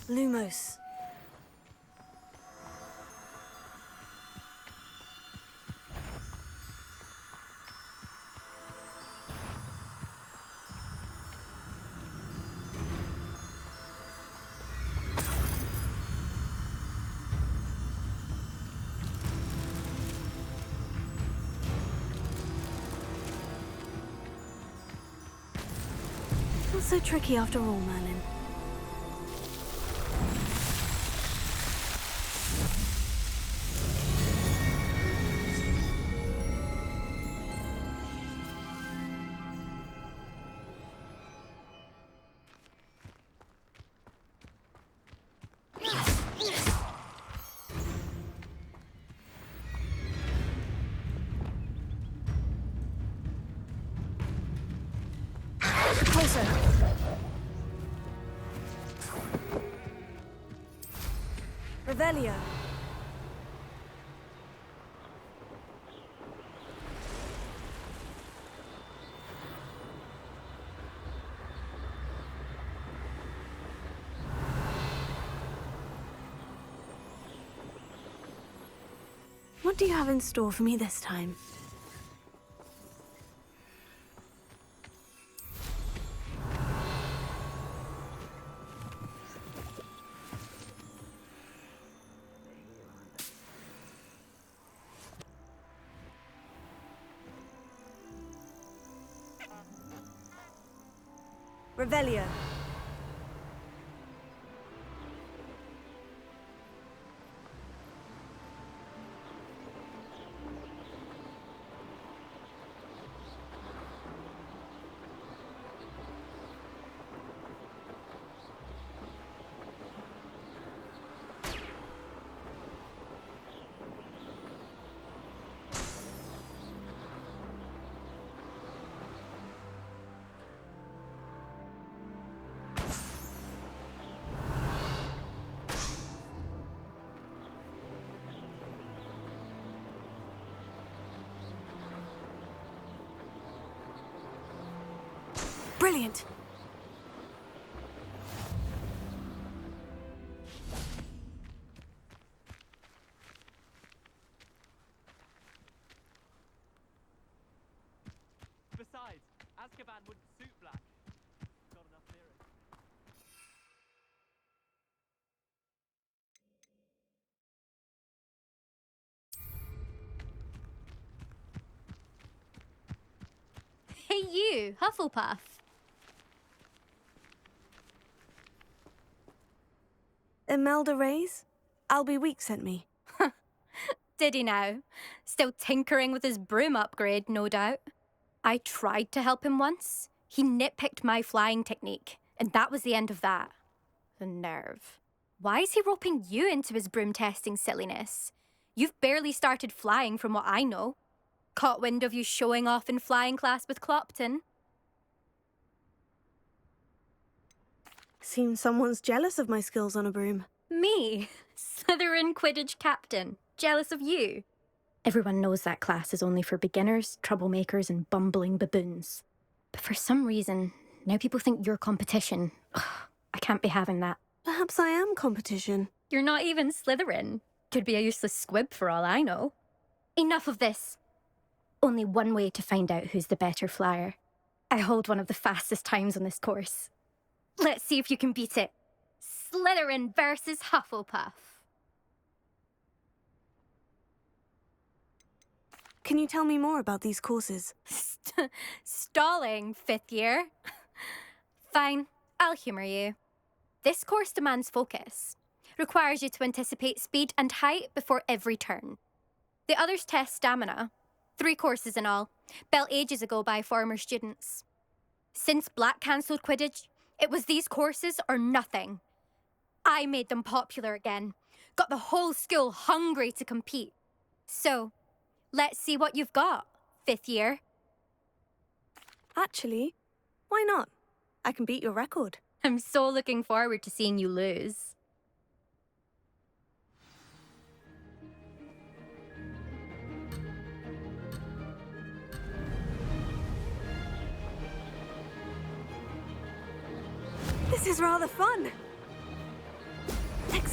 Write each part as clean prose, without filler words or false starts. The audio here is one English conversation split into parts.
Lumos. Not so tricky after all, Merlin. Closer. Revelio. What do you have in store for me this time? Revelio. Brilliant! Besides, Azkaban wouldn't suit black. Got enough theory. Hey you, Hufflepuff. Imelda Reyes? Albie Weekes sent me. Did he now? Still tinkering with his broom upgrade, no doubt. I tried to help him once. He nitpicked my flying technique, and that was the end of that. The nerve. Why is he roping you into his broom testing silliness? You've barely started flying from what I know. Caught wind of you showing off in flying class with Clopton. Seems someone's jealous of my skills on a broom. Me? Slytherin Quidditch captain. Jealous of you? Everyone knows that class is only for beginners, troublemakers, and bumbling baboons. But for some reason, now people think you're competition. Ugh, I can't be having that. Perhaps I am competition. You're not even Slytherin. Could be a useless squib for all I know. Enough of this. Only one way to find out who's the better flyer. I hold one of the fastest times on this course. Let's see if you can beat it. Slytherin versus Hufflepuff. Can you tell me more about these courses? Stalling, fifth year. Fine, I'll humour you. This course demands focus. Requires you to anticipate speed and height before every turn. The others test stamina. 3 courses in all, built ages ago by former students. Since Black cancelled Quidditch, it was these courses or nothing. I made them popular again. Got the whole school hungry to compete. So, let's see what you've got, fifth year. Actually, why not? I can beat your record. I'm so looking forward to seeing you lose. This is rather fun.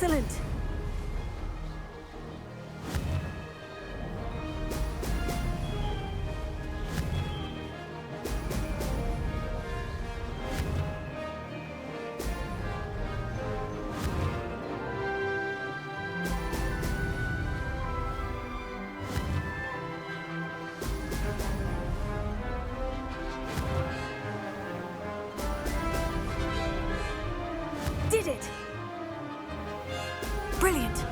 Excellent. Did it! Brilliant!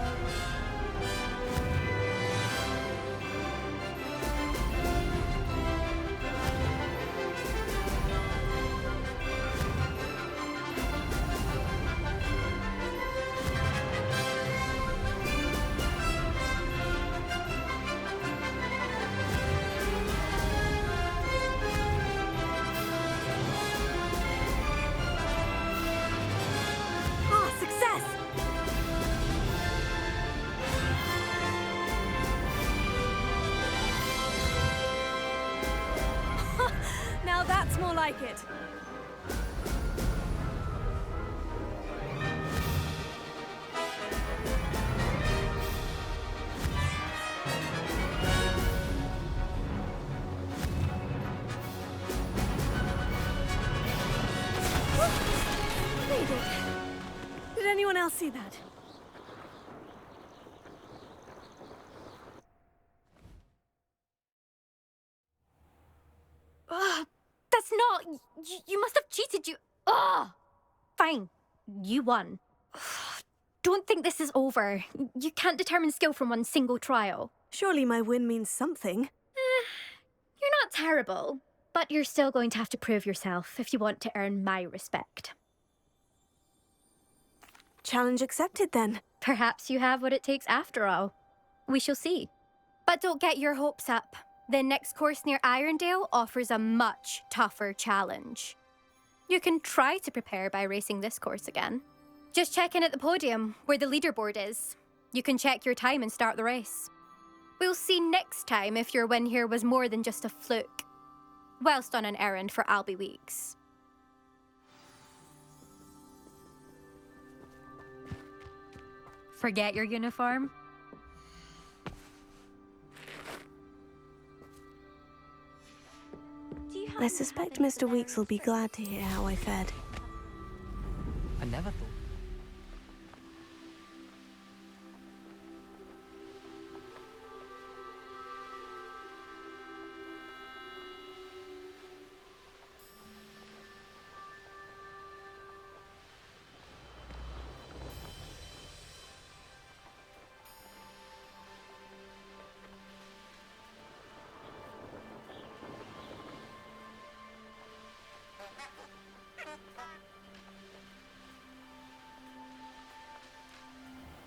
Ah, success! Now that's more like it. Made it. Did anyone else see that? Ugh, that's not... You must have cheated, you... Ugh! Fine. You won. Ugh, don't think this is over. You can't determine skill from one single trial. Surely my win means something. You're not terrible, but you're still going to have to prove yourself if you want to earn my respect. Challenge accepted then. Perhaps you have what it takes after all. We shall see. But don't get your hopes up. The next course near Irondale offers a much tougher challenge. You can try to prepare by racing this course again. Just check in at the podium, where the leaderboard is. You can check your time and start the race. We'll see next time if your win here was more than just a fluke, whilst on an errand for Albie Weekes. Forget your uniform? I suspect Mr. Weekes will be glad to hear how I fared. I never thought.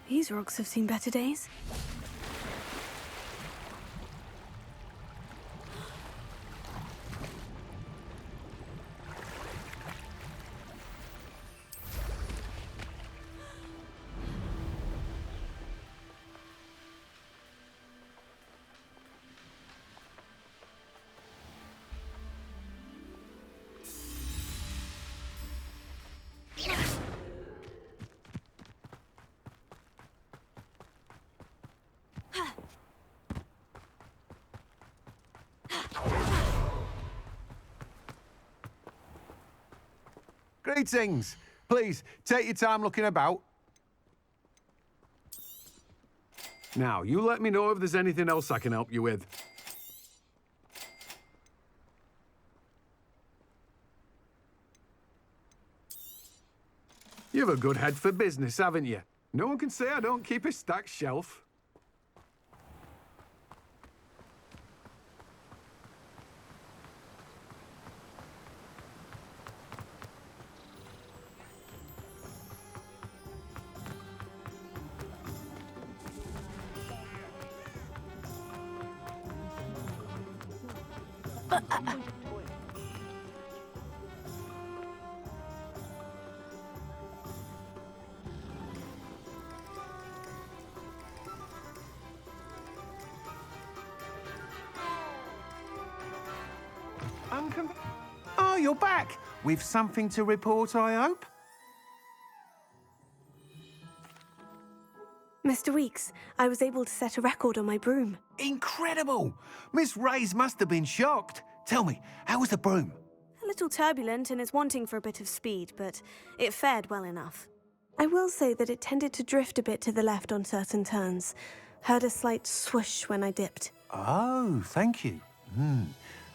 These rocks have seen better days. Greetings. Please, take your time looking about. Now, you let me know if there's anything else I can help you with. You've a good head for business, haven't you? No one can say I don't keep a stacked shelf. Oh, you're back. With something to report, I hope? Mr. Weekes, I was able to set a record on my broom. Incredible! Miss Reyes must have been shocked. Tell me, how was the broom? A little turbulent and is wanting for a bit of speed, but it fared well enough. I will say that it tended to drift a bit to the left on certain turns. Heard a slight swoosh when I dipped. Oh, thank you.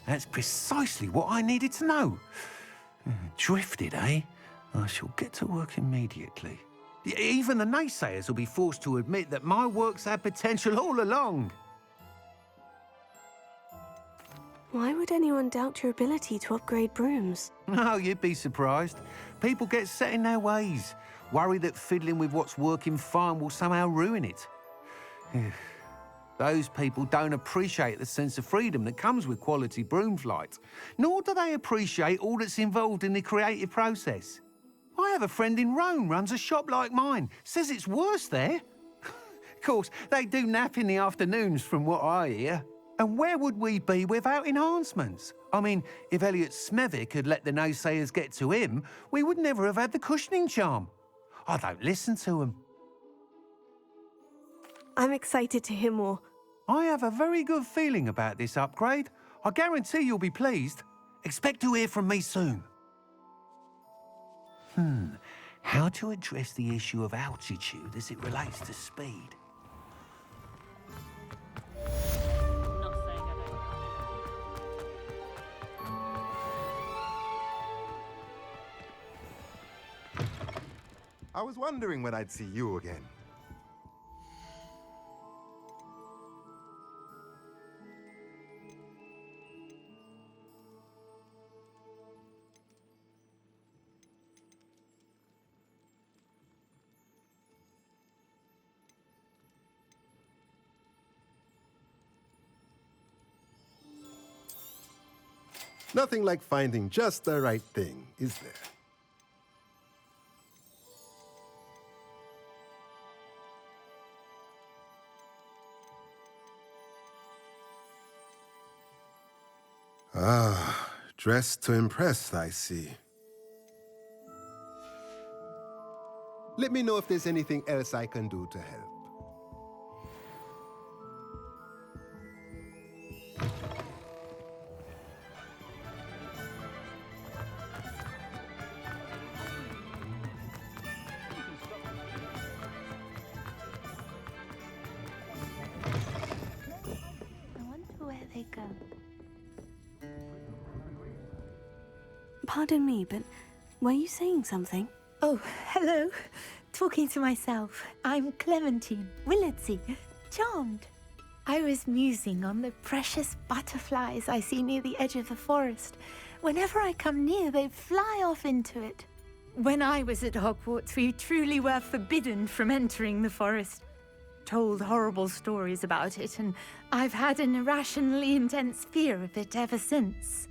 That's precisely what I needed to know. Drifted, eh? I shall get to work immediately. Even the naysayers will be forced to admit that my work's had potential all along. Why would anyone doubt your ability to upgrade brooms? No, you'd be surprised. People get set in their ways, worry that fiddling with what's working fine will somehow ruin it. Those people don't appreciate the sense of freedom that comes with quality broom flight, nor do they appreciate all that's involved in the creative process. I have a friend in Rome runs a shop like mine, says it's worse there. Of course, they do nap in the afternoons from what I hear. And where would we be without enhancements? I mean, if Elliot Smethwick had let the naysayers get to him, we would never have had the cushioning charm. I don't listen to them. I'm excited to hear more. I have a very good feeling about this upgrade. I guarantee you'll be pleased. Expect to hear from me soon. How to address the issue of altitude as it relates to speed? Not saying I don't. I was wondering when I'd see you again. Nothing like finding just the right thing, is there? Ah, dressed to impress, I see. Let me know if there's anything else I can do to help. Pardon me, but were you saying something? Oh, hello. Talking to myself. I'm Clementine Willardsey. Charmed. I was musing on the precious butterflies I see near the edge of the forest. Whenever I come near, they fly off into it. When I was at Hogwarts, we truly were forbidden from entering the forest. Told horrible stories about it, and I've had an irrationally intense fear of it ever since.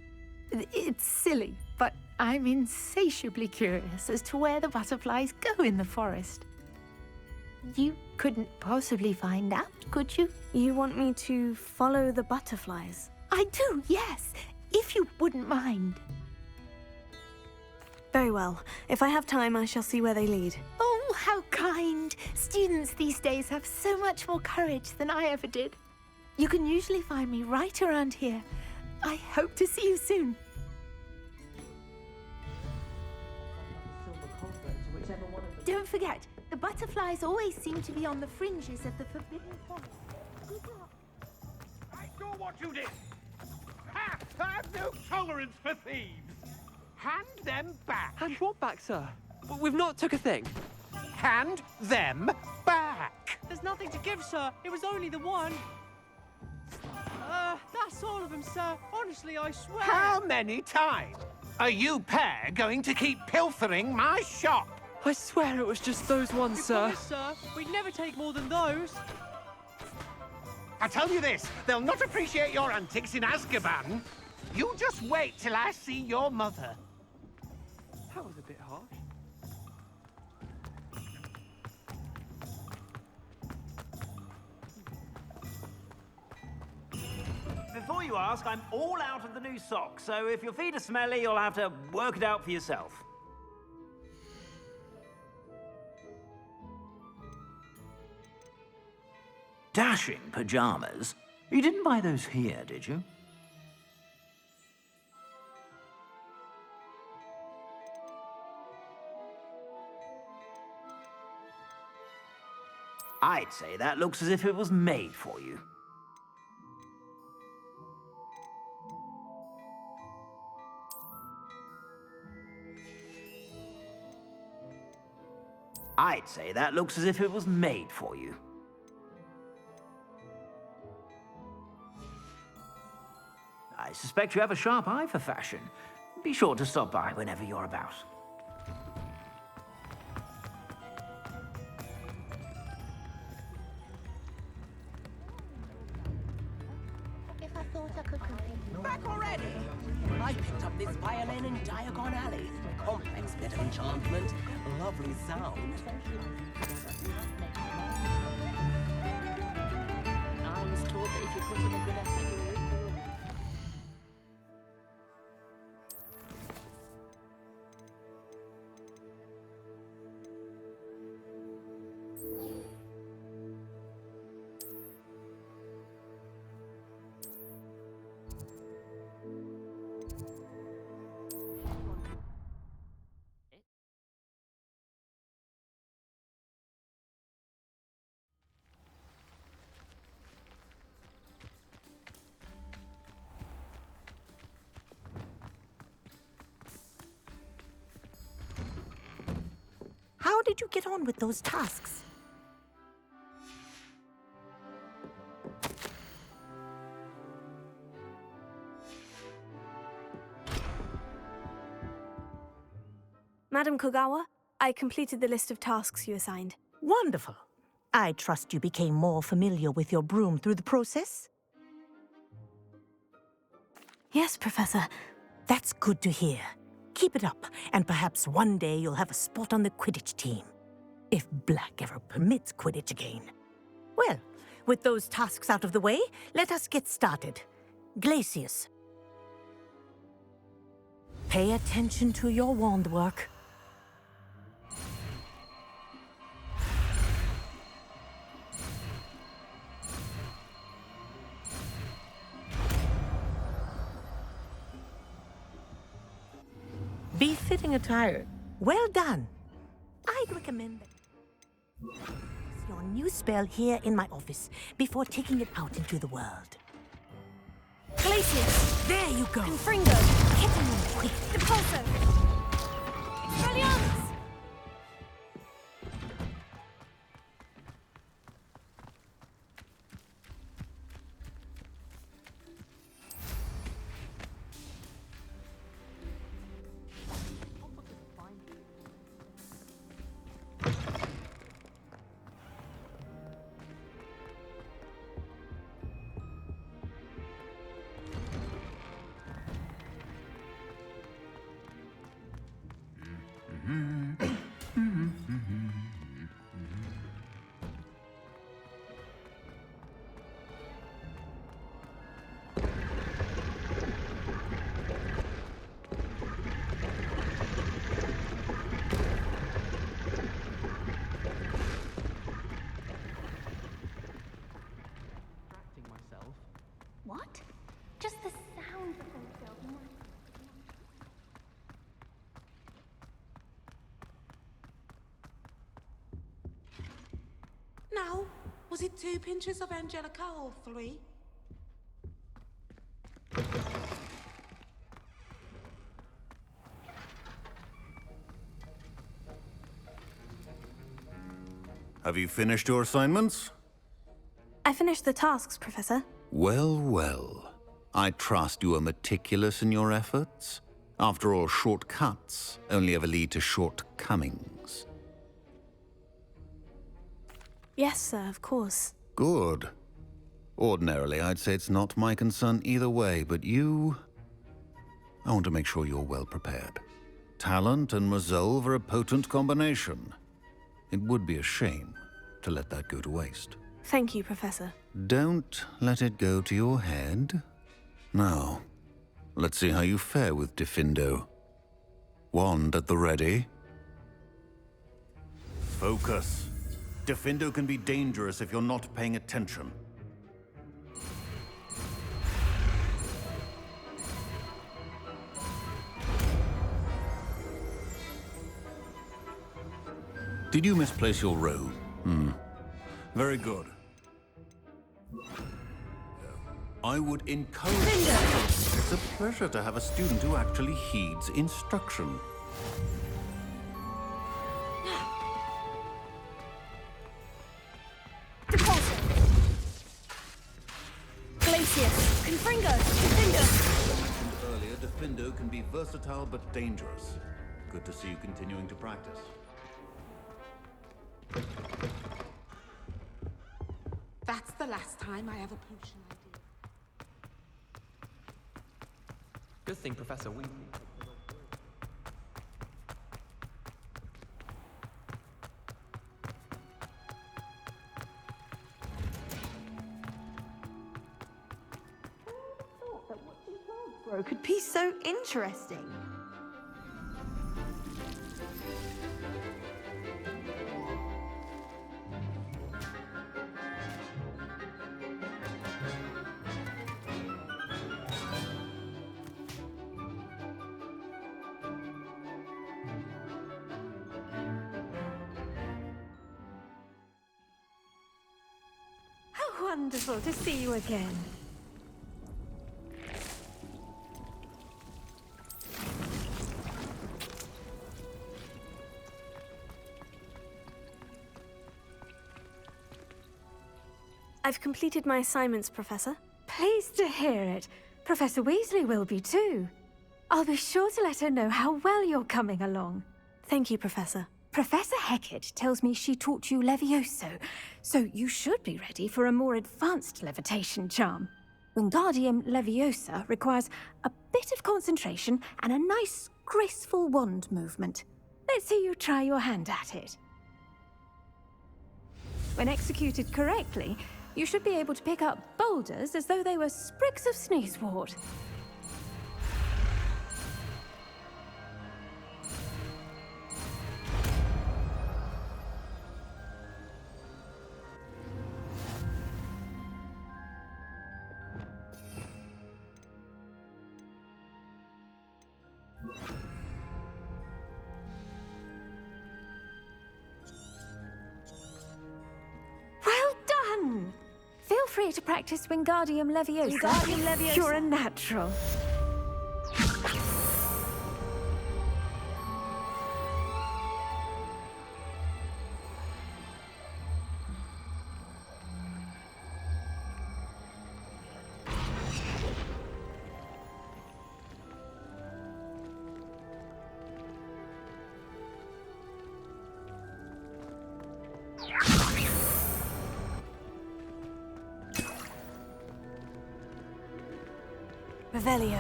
It's silly, but I'm insatiably curious as to where the butterflies go in the forest. You couldn't possibly find out, could you? You want me to follow the butterflies? I do, yes, if you wouldn't mind. Very well. If I have time, I shall see where they lead. Oh, how kind! Students these days have so much more courage than I ever did. You can usually find me right around here. I hope to see you soon. Don't forget, the butterflies always seem to be on the fringes of the forbidden forest. I saw what you did! Ha! I have no tolerance for thieves! Hand them back! And what back, sir? We've not took a thing. Hand them back! There's nothing to give, sir. It was only the one. That's all of them, sir. Honestly, I swear. How many times are you pair going to keep pilfering my shop? I swear it was just those ones, sir. Promise, sir. We'd never take more than those. I tell you this, they'll not appreciate your antics in Azkaban. You just wait till I see your mother. That was a bit harsh. Before you ask, I'm all out of the new socks, so if your feet are smelly, you'll have to work it out for yourself. dashing pyjamas. You didn't buy those here, did you? I'd say that looks as if it was made for you. I'd say that looks as if it was made for you. I suspect you have a sharp eye for fashion. Be sure to stop by whenever you're about. Back already? I picked up this violin in Diagon Alley. Complex bit of enchantment, lovely sound. I was told that if you put in a good effort, you'll reap the reward. How did you get on with those tasks? Madam Kogawa, I completed the list of tasks you assigned. Wonderful. I trust you became more familiar with your broom through the process? Yes, Professor. That's good to hear. Keep it up, and perhaps one day you'll have a spot on the Quidditch team. If Black ever permits Quidditch again. Well, with those tasks out of the way, let us get started. Glacius. Pay attention to your wand work. Befitting attire. Well done. I'd recommend that. Your new spell here in my office before taking it out into the world. Glacius! There you go. Confringo! Hit him quick. Depulso! Expelliarmus! What? Just the sound of them filled me. Now, was it 2 pinches of Angelica or 3? Have you finished your assignments? I finished the tasks, Professor. Well, well. I trust you are meticulous in your efforts. After all, shortcuts only ever lead to shortcomings. Yes, sir, of course. Good. Ordinarily, I'd say it's not my concern either way, but I want to make sure you're well prepared. Talent and resolve are a potent combination. It would be a shame to let that go to waste. Thank you, Professor. Don't let it go to your head. Now, let's see how you fare with Diffindo. Wand at the ready. Focus. Diffindo can be dangerous if you're not paying attention. Did you misplace your robe? Very good. I would encourage... It's a pleasure to have a student who actually heeds instruction. Glacius! Confringo! Diffindo! Earlier, Diffindo can be versatile but dangerous. Good to see you continuing to practice. That's the last time I have a potion idea. Good thing Professor Weekes. Could be so interesting. How wonderful to see you again. I've completed my assignments, Professor. Pleased to hear it. Professor Weasley will be too. I'll be sure to let her know how well you're coming along. Thank you, Professor. Professor Hecat tells me she taught you Levioso, so you should be ready for a more advanced levitation charm. Wingardium Leviosa requires a bit of concentration and a nice, graceful wand movement. Let's see you try your hand at it. When executed correctly, you should be able to pick up boulders as though they were sprigs of sneezewort. Well done! Feel free to practice Wingardium Leviosa. Wingardium Leviosa. You're a natural. Revelio.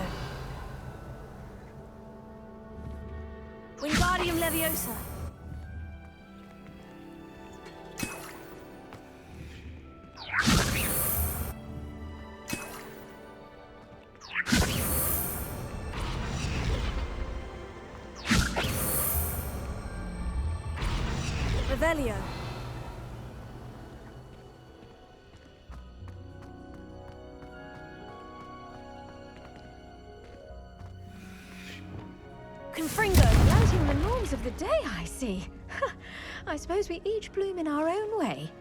Wingardium Leviosa. Revelio. Confringo, lighting the norms of the day, I see. I suppose we each bloom in our own way.